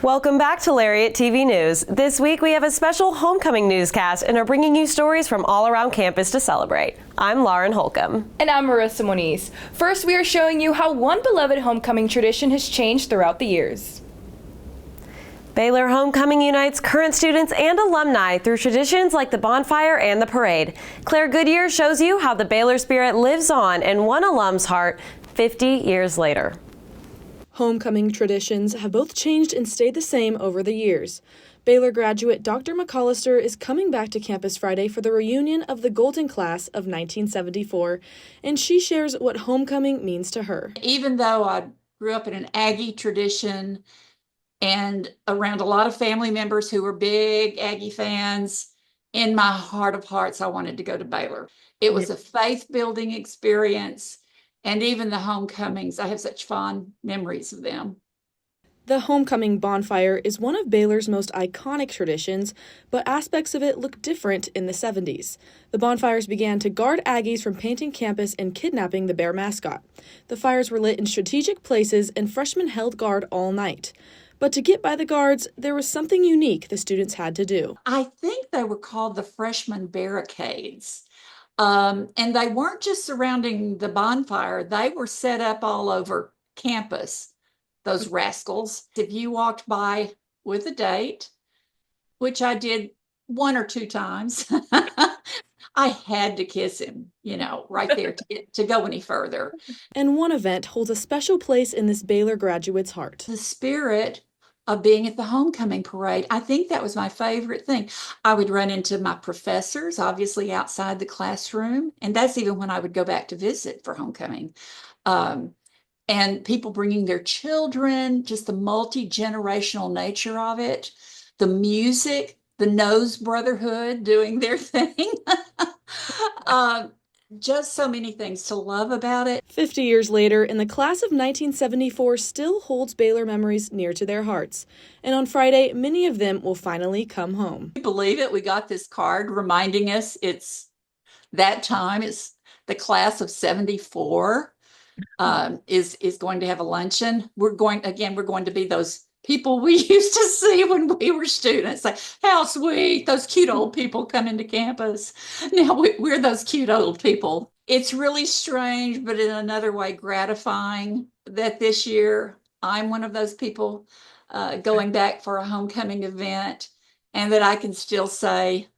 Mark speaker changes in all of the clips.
Speaker 1: Welcome back to Lariat TV News. This week we have a special homecoming newscast and are bringing you stories from all around campus to celebrate. I'm Lauren Holcomb.
Speaker 2: And I'm Marissa Moniz. First, we are showing you how one beloved homecoming tradition has changed throughout the years.
Speaker 1: Baylor Homecoming unites current students and alumni through traditions like the bonfire and the parade. Claire Goodyear shows you how the Baylor spirit lives on in one alum's heart 50 years later.
Speaker 3: Homecoming traditions have both changed and stayed the same over the years. Baylor graduate Dr. McAllister is coming back to campus Friday for the reunion of the Golden Class of 1974, and she shares what homecoming means to her.
Speaker 4: Even though I grew up in an Aggie tradition and around a lot of family members who were big Aggie fans, in my heart of hearts, I wanted to go to Baylor. It was a faith-building experience. And even the homecomings, I have such fond memories of them.
Speaker 3: The homecoming bonfire is one of Baylor's most iconic traditions, but aspects of it look different in the 70s. The bonfires began to guard Aggies from painting campus and kidnapping the Bear mascot. The fires were lit in strategic places, and freshmen held guard all night. But to get by the guards, there was something unique the students had to do.
Speaker 4: I think they were called the freshman barricades. And they weren't just surrounding the bonfire, they were set up all over campus, those rascals. If you walked by with a date, which I did 1 or 2 times, I had to kiss him, right there to go any further.
Speaker 3: And one event holds a special place in this Baylor graduate's heart.
Speaker 4: The spirit of being at the homecoming parade. I think that was my favorite thing. I would run into my professors, obviously outside the classroom, and that's even when I would go back to visit for homecoming. And people bringing their children, just the multi-generational nature of it, the music, the Nose Brotherhood doing their thing. Just so many things to love about it.
Speaker 3: 50 years later, and the class of 1974 still holds Baylor memories near to their hearts. And on Friday, many of them will finally come home.
Speaker 4: Can you believe it? We got this card reminding us it's that time. It's the class of 74 is going to have a luncheon. We're going to be those people we used to see when we were students. Like, how sweet, those cute old people come into campus. Now we're those cute old people. It's really strange, but in another way gratifying that this year I'm one of those people going back for a homecoming event, and that I can still say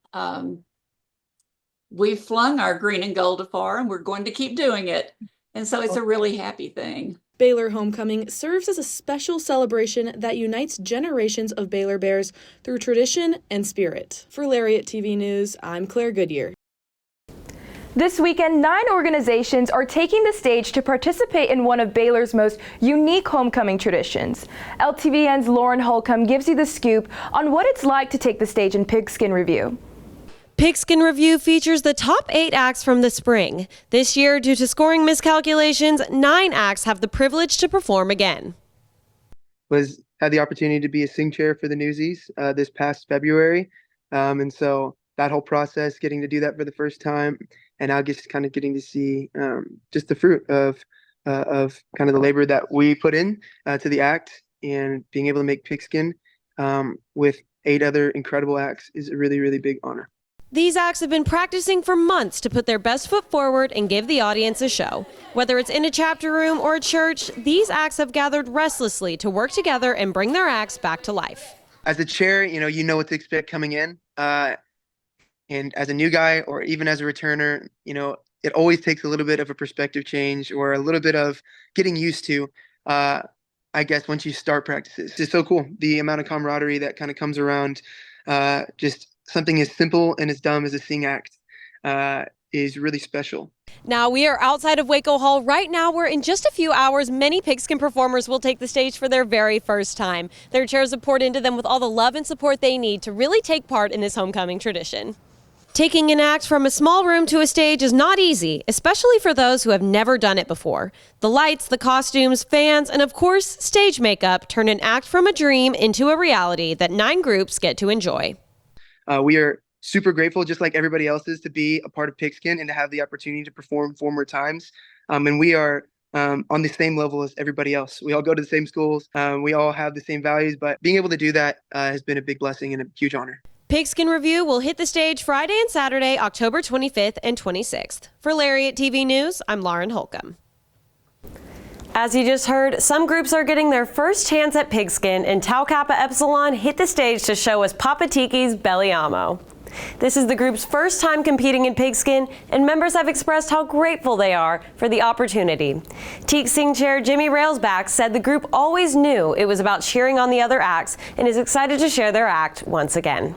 Speaker 4: we've flung our green and gold afar and we're going to keep doing it. And so it's a really happy thing.
Speaker 3: Baylor Homecoming serves as a special celebration that unites generations of Baylor Bears through tradition and spirit. For Lariat TV News, I'm Claire Goodyear.
Speaker 2: This weekend, 9 organizations are taking the stage to participate in one of Baylor's most unique homecoming traditions. LTVN's Lauren Holcomb gives you the scoop on what it's like to take the stage in Pigskin Revue.
Speaker 1: Pigskin Revue features the top 8 acts from the spring. This year, due to scoring miscalculations, 9 acts have the privilege to perform again.
Speaker 5: Had the opportunity to be a sing chair for the Newsies this past February. And so that whole process, getting to do that for the first time, and now just kind of getting to see just the fruit of kind of the labor that we put in to the act, and being able to make Pigskin with 8 other incredible acts is a really, really big honor.
Speaker 1: These acts have been practicing for months to put their best foot forward and give the audience a show. Whether it's in a chapter room or a church, these acts have gathered restlessly to work together and bring their acts back to life.
Speaker 5: As a chair, you know what to expect coming in. And as a new guy, or even as a returner, it always takes a little bit of a perspective change, or a little bit of getting used to, I guess, once you start practices. It's just so cool. The amount of camaraderie that kind of comes around just something as simple and as dumb as a sing act is really special.
Speaker 1: Now we are outside of Waco Hall right now, where in just a few hours, many Pigskin performers will take the stage for their very first time. Their chairs have poured into them with all the love and support they need to really take part in this homecoming tradition. Taking an act from a small room to a stage is not easy, especially for those who have never done it before. The lights, the costumes, fans, and of course, stage makeup turn an act from a dream into a reality that 9 groups get to enjoy.
Speaker 5: We are super grateful, just like everybody else is, to be a part of Pigskin and to have the opportunity to perform 4 more times. And we are on the same level as everybody else. We all go to the same schools. We all have the same values, but being able to do that has been a big blessing and a huge honor.
Speaker 1: Pigskin Revue will hit the stage Friday and Saturday, October 25th and 26th. For Lariat TV News, I'm Lauren Holcomb. As you just heard, some groups are getting their first chance at Pigskin, and Tau Kappa Epsilon hit the stage to show us Papa Tiki's Belliamo. This is the group's first time competing in Pigskin, and members have expressed how grateful they are for the opportunity. Teak Sing Chair Jimmy Railsback said the group always knew it was about cheering on the other acts and is excited to share their act once again.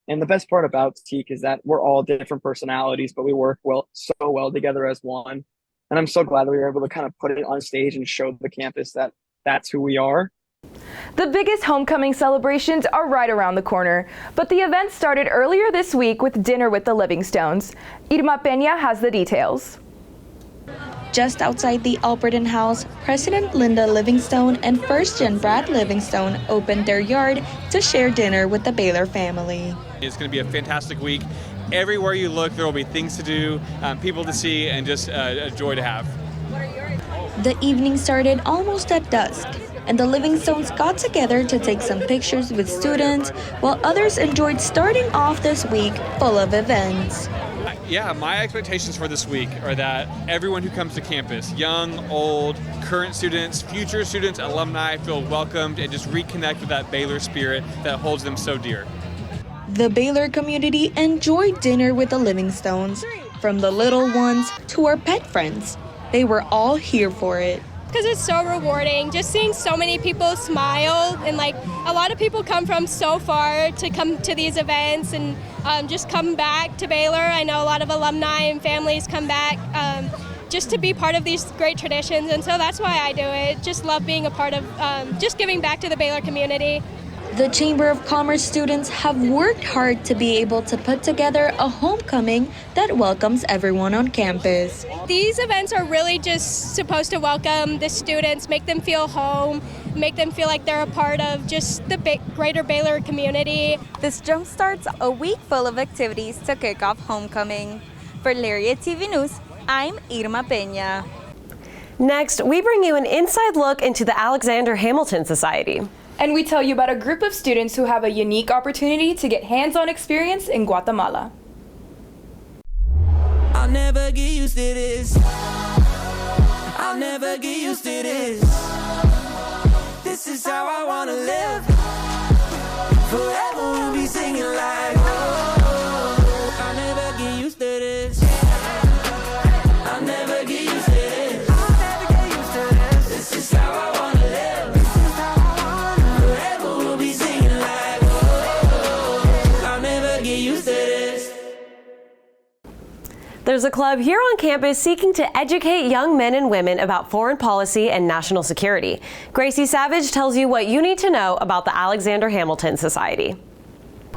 Speaker 6: And the best part about Teak is that we're all different personalities, but we work so well together as one. And I'm so glad that we were able to kind of put it on stage and show the campus that that's who we are.
Speaker 2: The biggest homecoming celebrations are right around the corner, but the event started earlier this week with dinner with the Livingstones. Irma Peña has the details.
Speaker 7: Just outside the Alberton House, President Linda Livingstone and First Gen Brad Livingstone opened their yard to share dinner with the Baylor family.
Speaker 8: It's going to be a fantastic week. Everywhere you look, there will be things to do, people to see, and just a joy to have.
Speaker 7: The evening started almost at dusk, and the Livingstones got together to take some pictures with students, while others enjoyed starting off this week full of events.
Speaker 8: Yeah, my expectations for this week are that everyone who comes to campus, young, old, current students, future students, alumni, feel welcomed and just reconnect with that Baylor spirit that holds them so dear.
Speaker 7: The Baylor community enjoyed dinner with the Livingstones, from the little ones to our pet friends. They were all here for it.
Speaker 9: Because it's so rewarding, just seeing so many people smile, and like a lot of people come from so far to come to these events and just come back to Baylor. I know a lot of alumni and families come back just to be part of these great traditions, and so that's why I do it. Just love being a part of just giving back to the Baylor community.
Speaker 7: The Chamber of Commerce students have worked hard to be able to put together a homecoming that welcomes everyone on campus.
Speaker 9: These events are really just supposed to welcome the students, make them feel home, make them feel like they're a part of just the greater Baylor community.
Speaker 10: This jumpstarts a week full of activities to kick off homecoming. For Lariat TV News, I'm Irma Peña.
Speaker 1: Next, we bring you an inside look into the Alexander Hamilton Society.
Speaker 2: And we tell you about a group of students who have a unique opportunity to get hands-on experience in Guatemala.
Speaker 11: I'll never get used to this. I'll never get used to this. This is how I wanna live. Forever we'll be singing like, oh, I'll never get used to this. I'll never get used to this. I'll never get used to this. This is how I wanna live. This is how I wanna. Forever we'll be singing like, oh, I'll never get used to this.
Speaker 1: There's a club here on campus seeking to educate young men and women about foreign policy and national security. Gracie Savage tells you what you need to know about the Alexander Hamilton Society.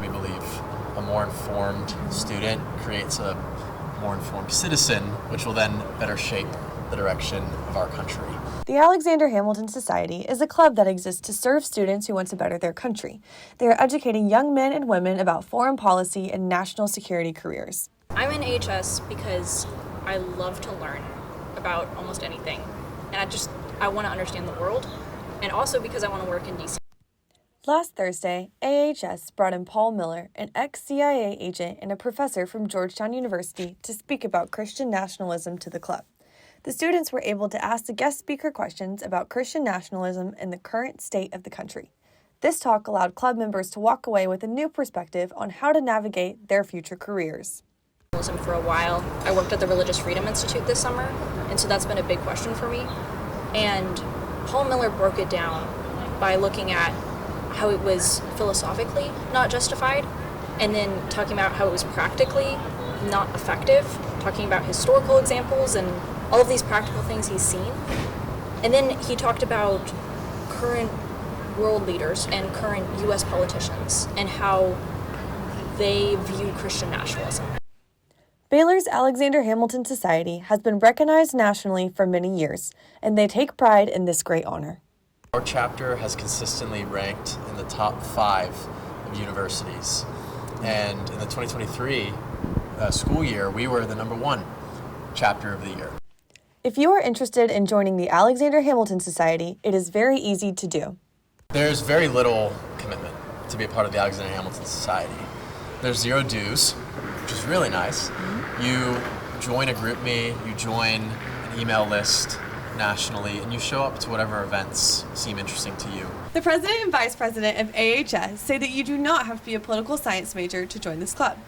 Speaker 12: We believe a more informed student creates a more informed citizen, which will then better shape the direction of our country.
Speaker 13: The Alexander Hamilton Society is a club that exists to serve students who want to better their country. They are educating young men and women about foreign policy and national security careers.
Speaker 14: I'm in AHS because I love to learn about almost anything, and I want to understand the world, and also because I want to work in DC.
Speaker 13: Last Thursday, AHS brought in Paul Miller, an ex-CIA agent and a professor from Georgetown University, to speak about Christian nationalism to the club. The students were able to ask the guest speaker questions about Christian nationalism and the current state of the country. This talk allowed club members to walk away with a new perspective on how to navigate their future careers.
Speaker 14: For a while, I worked at the Religious Freedom Institute this summer, and so that's been a big question for me. And Paul Miller broke it down by looking at how it was philosophically not justified, and then talking about how it was practically not effective, talking about historical examples and all of these practical things he's seen. And then he talked about current world leaders and current U.S. politicians and how they view Christian nationalism.
Speaker 13: Baylor's Alexander Hamilton Society has been recognized nationally for many years, and they take pride in this great honor.
Speaker 12: Our chapter has consistently ranked in the top 5 of universities, and in the 2023 school year, we were the #1 chapter of the year.
Speaker 13: If you are interested in joining the Alexander Hamilton Society, it is very easy to do.
Speaker 12: There's very little commitment to be a part of the Alexander Hamilton Society. There's 0 dues, which is really nice. You join a group me, you join an email list nationally, and you show up to whatever events seem interesting to you.
Speaker 15: The president and vice president of AHS say that you do not have to be a political science major to join this club.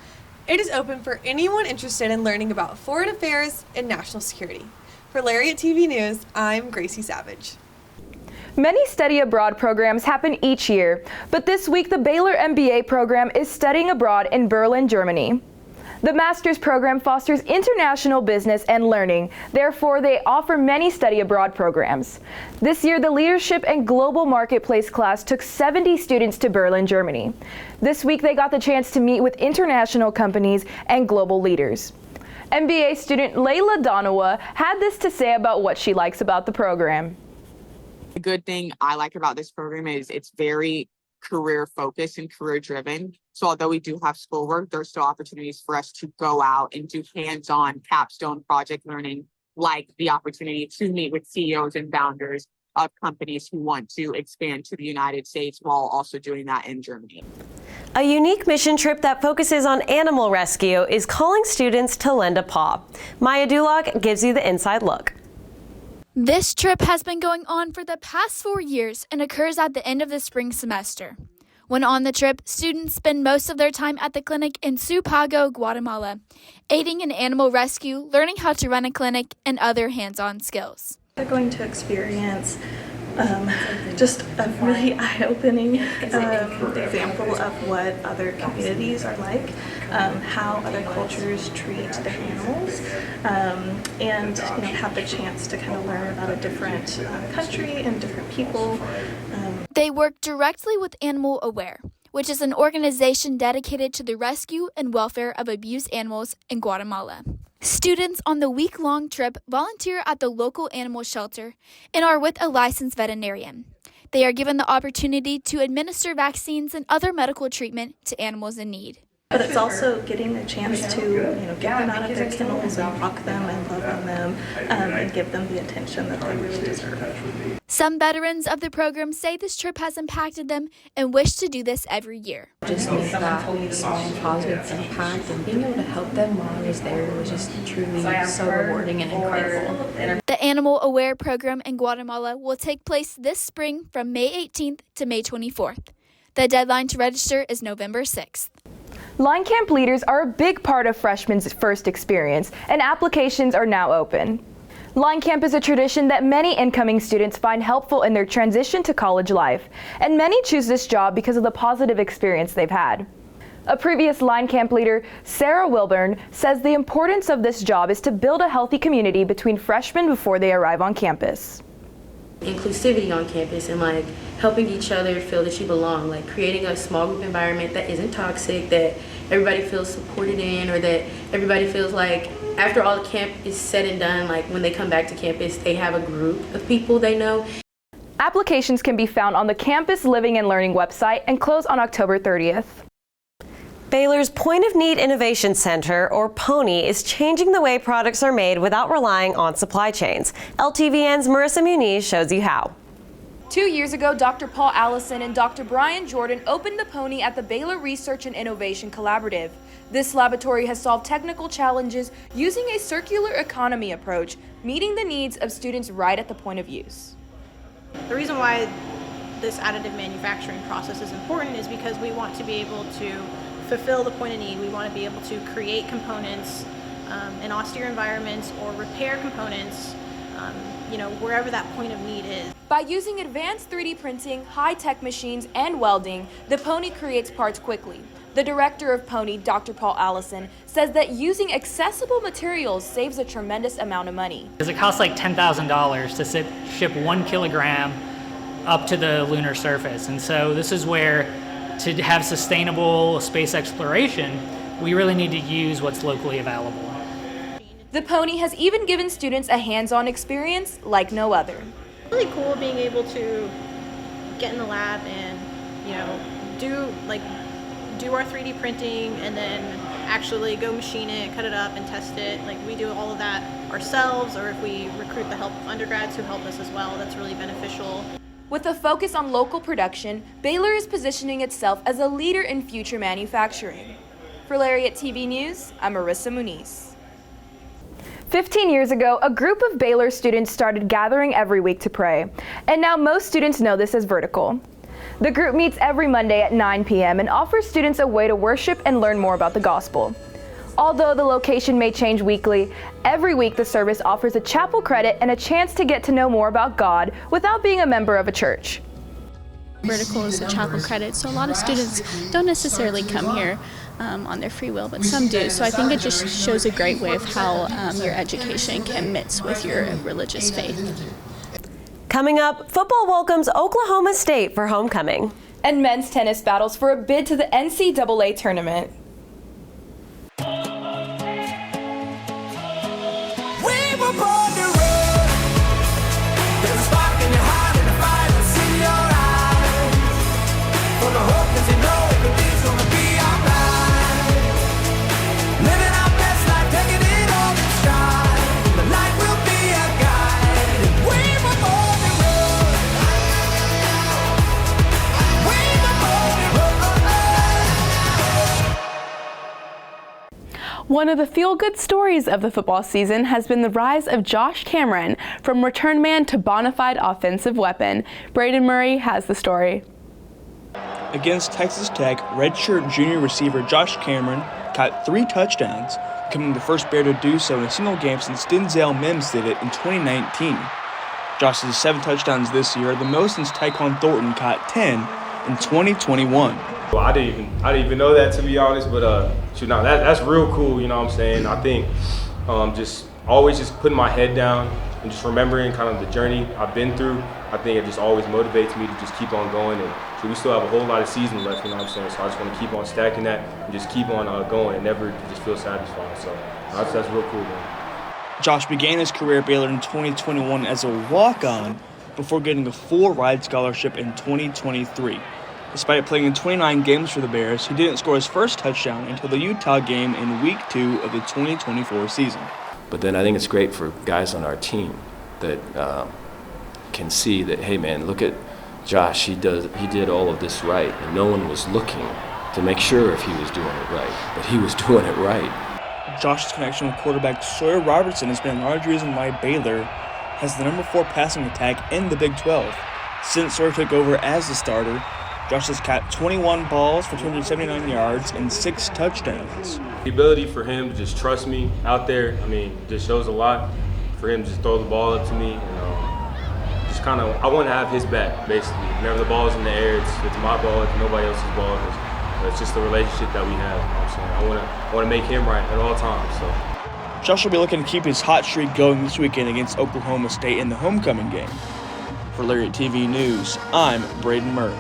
Speaker 15: It is open for anyone interested in learning about foreign affairs and national security. For Lariat TV News, I'm Gracie Savage.
Speaker 2: Many study abroad programs happen each year, but this week the Baylor MBA program is studying abroad in Berlin, Germany. The master's program fosters international business and learning. Therefore, they offer many study abroad programs. This year, the Leadership and Global Marketplace class took 70 students to Berlin, Germany. This week, they got the chance to meet with international companies and global leaders. MBA student Layla Donawa had this to say about what she likes about the program.
Speaker 16: The good thing I like about this program is it's very career focused and career driven. So although we do have schoolwork, there's still opportunities for us to go out and do hands-on capstone project learning, like the opportunity to meet with CEOs and founders of companies who want to expand to the United States while also doing that in Germany.
Speaker 1: A unique mission trip that focuses on animal rescue is calling students to lend a paw. Maya Duloc gives you the inside look.
Speaker 17: This trip has been going on for the past 4 years and occurs at the end of the spring semester. When on the trip, students spend most of their time at the clinic in Supago, Guatemala, aiding in animal rescue, learning how to run a clinic, and other hands-on skills.
Speaker 18: They're going to experience just a really eye-opening example of what other communities are like, how other cultures treat their animals, and have the chance to kind of learn about a different country and different people.
Speaker 17: They work directly with Animal Aware, which is an organization dedicated to the rescue and welfare of abused animals in Guatemala. Students on the week-long trip volunteer at the local animal shelter and are with a licensed veterinarian. They are given the opportunity to administer vaccines and other medical treatment to animals in need.
Speaker 18: But it's also getting a chance to, get them out of their kennels and rock them and love on them and give them the attention that they really deserve.
Speaker 17: Some veterans of the program say this trip has impacted them and wish to do this every year.
Speaker 19: Just make that small positive impact and being able to help them while I was there was just truly so rewarding and incredible.
Speaker 17: The Animal Aware program in Guatemala will take place this spring from May 18th to May 24th. The deadline to register is November 6th.
Speaker 2: Line camp leaders are a big part of freshmen's first experience, and applications are now open. Line camp is a tradition that many incoming students find helpful in their transition to college life, and many choose this job because of the positive experience they've had. A previous line camp leader, Sarah Wilburn, says the importance of this job is to build a healthy community between freshmen before they arrive on campus.
Speaker 20: Inclusivity on campus and helping each other feel that you belong, creating a small group environment that isn't toxic, that everybody feels supported in, or that everybody feels like after all the camp is said and done, when they come back to campus, they have a group of people they know.
Speaker 2: Applications can be found on the Campus Living and Learning website and close on October 30th.
Speaker 1: Baylor's Point of Need Innovation Center, or PONI, is changing the way products are made without relying on supply chains. LTVN's Marissa Muniz shows you how.
Speaker 2: 2 years ago, Dr. Paul Allison and Dr. Brian Jordan opened the PONI at the Baylor Research and Innovation Collaborative. This laboratory has solved technical challenges using a circular economy approach, meeting the needs of students right at the point of use.
Speaker 21: The reason why this additive manufacturing process is important is because we want to be able to fulfill the point of need. We want to be able to create components in austere environments or repair components wherever that point of need is.
Speaker 2: By using advanced 3D printing, high-tech machines, and welding, the PONI creates parts quickly. The director of PONI, Dr. Paul Allison, says that using accessible materials saves a tremendous amount of money.
Speaker 22: It costs $10,000 to ship 1 kilogram up to the lunar surface. And so this is where, to have sustainable space exploration, we really need to use what's locally available.
Speaker 2: The PONI has even given students a hands-on experience like no other.
Speaker 21: Really cool being do our 3D printing and then actually go machine it, cut it up, and test it. Like, we do all of that ourselves, or if we recruit the help of undergrads who help us as well, that's really beneficial.
Speaker 2: With a focus on local production, Baylor is positioning itself as a leader in future manufacturing. For Lariat TV News, I'm Marissa Muniz. 15 years ago, a group of Baylor students started gathering every week to pray, and now most students know this as Vertical. The group meets every Monday at 9 p.m. and offers students a way to worship and learn more about the gospel. Although the location may change weekly, every week the service offers a chapel credit and a chance to get to know more about God without being a member of a church.
Speaker 3: Vertical is a chapel credit, so a lot of students don't necessarily come here on their free will, but some do. So I think it just shows a great way of how your education can mix with your religious faith.
Speaker 1: Coming up, football welcomes Oklahoma State for homecoming.
Speaker 2: And men's tennis battles for a bid to the NCAA tournament. One of the feel-good stories of the football season has been the rise of Josh Cameron from return man to bona fide offensive weapon. Braden Murray has the story.
Speaker 4: Against Texas Tech, redshirt junior receiver Josh Cameron caught 3 touchdowns, becoming the first Bear to do so in a single game since Denzel Mims did it in 2019. Josh's 7 touchdowns this year, the most since Tyquan Thornton caught 10 in 2021.
Speaker 23: Well, I didn't even know that, to be honest, but that's real cool, you know what I'm saying? I think just always just putting my head down and just remembering kind of the journey I've been through, I think it just always motivates me to just keep on going. And so we still have a whole lot of season left, you know what I'm saying? So I just want to keep on stacking that and just keep on going and never just feel satisfied. So that's real cool, man.
Speaker 4: Josh began his career at Baylor in 2021 as a walk-on before getting a full ride scholarship in 2023. Despite playing in 29 games for the Bears, he didn't score his first touchdown until the Utah game in Week 2 of the 2024 season.
Speaker 24: But then I think it's great for guys on our team that can see that, hey man, look at Josh, he did all of this right, and no one was looking to make sure if he was doing it right, but he was doing it right.
Speaker 4: Josh's connection with quarterback Sawyer Robertson has been a large reason why Baylor has the number 4 passing attack in the Big 12. Since Sawyer took over as the starter, Josh has caught 21 balls for 279 yards and 6 touchdowns.
Speaker 23: The ability for him to just trust me out there, I mean, just shows a lot. For him to just throw the ball up to me, just kind of, I want to have his back, basically. Whenever the ball is in the air, it's my ball, it's nobody else's ball. It's just the relationship that we have. You know what I'm saying? I want to make him right at all times. So
Speaker 4: Josh will be looking to keep his hot streak going this weekend against Oklahoma State in the homecoming game. For Lariat TV News, I'm Braden Murray.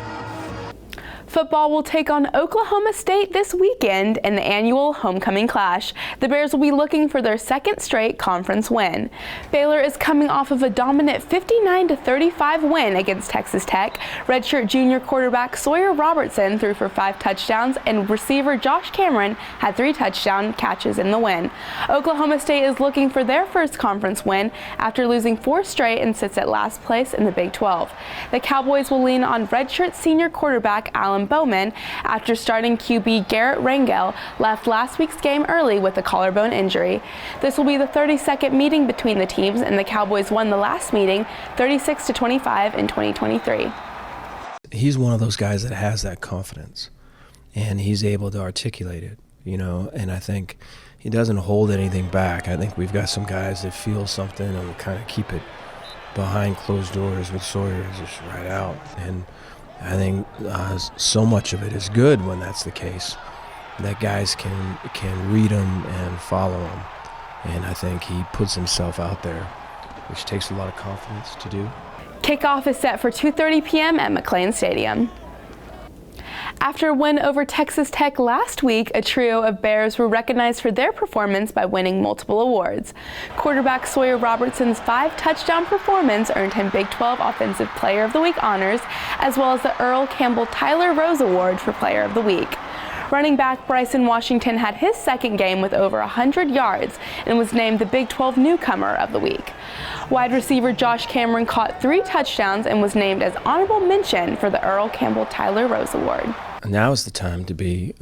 Speaker 2: Football will take on Oklahoma State this weekend in the annual homecoming clash. The Bears will be looking for their second straight conference win. Baylor is coming off of a dominant 59-35 win against Texas Tech. Redshirt junior quarterback Sawyer Robertson threw for 5 touchdowns, and receiver Josh Cameron had 3 touchdown catches in the win. Oklahoma State is looking for their first conference win after losing 4 straight and sits at last place in the Big 12. The Cowboys will lean on redshirt senior quarterback Alan Bowman after starting QB Garrett Rangel left last week's game early with a collarbone injury. This will be the 32nd meeting between the teams, and the Cowboys won the last meeting 36-25 in 2023.
Speaker 25: He's one of those guys that has that confidence, and he's able to articulate it, and I think he doesn't hold anything back. I think we've got some guys that feel something and kind of keep it behind closed doors with Sawyer just right out, and I think so much of it is good when that's the case, that guys can read him and follow him. And I think he puts himself out there, which takes a lot of confidence to do.
Speaker 2: Kickoff is set for 2:30 p.m. at McLean Stadium. After a win over Texas Tech last week, a trio of Bears were recognized for their performance by winning multiple awards. Quarterback Sawyer Robertson's 5-touchdown performance earned him Big 12 Offensive Player of the Week honors, as well as the Earl Campbell Tyler Rose Award for Player of the Week. Running back Bryson Washington had his second game with over 100 yards and was named the Big 12 Newcomer of the Week. Wide receiver Josh Cameron caught 3 touchdowns and was named as honorable mention for the Earl Campbell Tyler Rose Award.
Speaker 25: Now is the time to be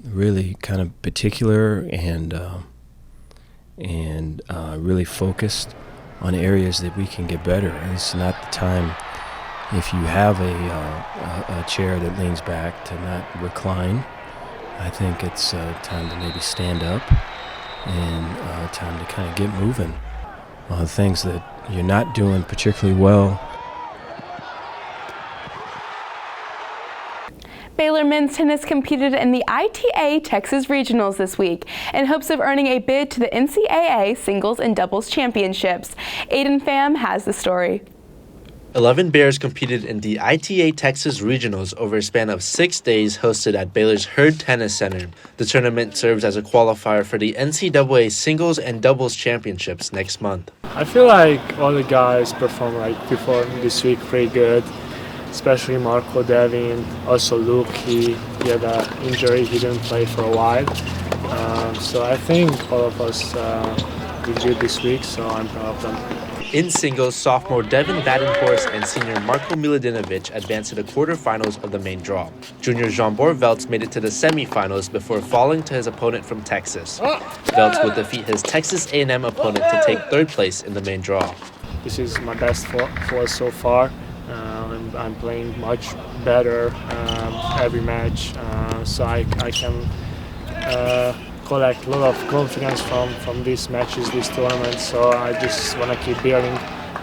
Speaker 25: really kind of particular and really focused on areas that we can get better. And it's not the time, if you have a chair that leans back, to not recline. I think it's time to maybe stand up and time to kind of get moving on things that you're not doing particularly well.
Speaker 2: Baylor men's tennis competed in the ITA Texas Regionals this week in hopes of earning a bid to the NCAA Singles and Doubles Championships. Aiden Pham has the story.
Speaker 5: 11 Bears competed in the ITA Texas Regionals over a span of 6 days hosted at Baylor's Hurd Tennis Center. The tournament serves as a qualifier for the NCAA Singles and Doubles Championships next month.
Speaker 6: I feel like all the guys performed before this week pretty good, especially Marco Devin, also Luke. He had an injury, he didn't play for a while. So I think all of us did good this week, so I'm proud of them.
Speaker 5: In singles, sophomore Devin Badenhorst and senior Marko Milutinovic advanced to the quarterfinals of the main draw. Junior Jean-Bor Veltz made it to the semifinals before falling to his opponent from Texas. Veltz would defeat his Texas A&M opponent to take third place in the main draw.
Speaker 6: This is my best four so far. I'm playing much better every match, so I can collect a lot of confidence from these matches, these tournaments. So I just want to keep building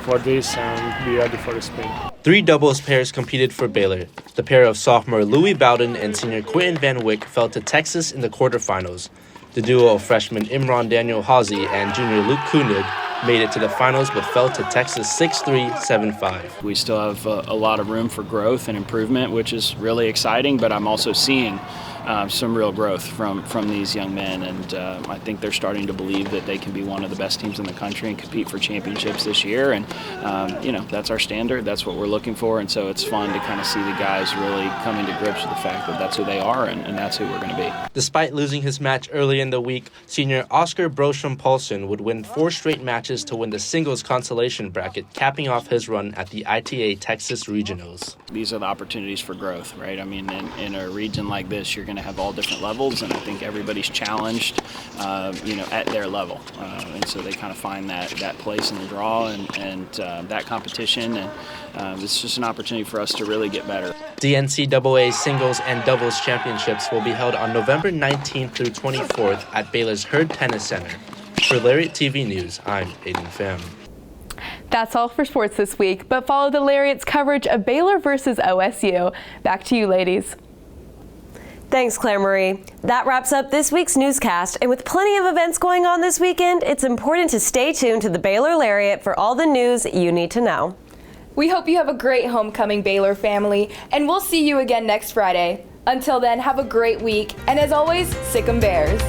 Speaker 6: for this and be ready for the spring.
Speaker 5: 3 doubles pairs competed for Baylor. The pair of sophomore Louis Bowden and senior Quentin Van Wyck fell to Texas in the quarterfinals. The duo of freshman Imran Daniel Hazi and junior Luke Kunig made it to the finals but fell to Texas 6-3, 7-5.
Speaker 7: We still have a lot of room for growth and improvement, which is really exciting, but I'm also seeing some real growth from these young men, and I think they're starting to believe that they can be one of the best teams in the country and compete for championships this year, and that's our standard, that's what we're looking for, and so it's fun to kind of see the guys really coming to grips with the fact that that's who they are and that's who we're going to be.
Speaker 5: Despite losing his match early in the week, senior Oscar Broström Paulsen would win 4 straight matches to win the singles consolation bracket, capping off his run at the ITA Texas Regionals.
Speaker 7: These are the opportunities for growth, right? I mean, in a region like this, you're going to have all different levels, and I think everybody's challenged, at their level, and so they kind of find that place in the draw and that competition, and it's just an opportunity for us to really get better.
Speaker 5: The NCAA Singles and Doubles Championships will be held on November 19th through 24th at Baylor's Hurd Tennis Center. For Lariat TV News, I'm Aiden Pham.
Speaker 2: That's all for sports this week, but follow the Lariat's coverage of Baylor versus OSU. Back to you, ladies.
Speaker 1: Thanks, Claire Marie. That wraps up this week's newscast, and with plenty of events going on this weekend, it's important to stay tuned to the Baylor Lariat for all the news you need to know.
Speaker 2: We hope you have a great homecoming, Baylor family, and we'll see you again next Friday. Until then, have a great week, and as always, Sic 'em Bears.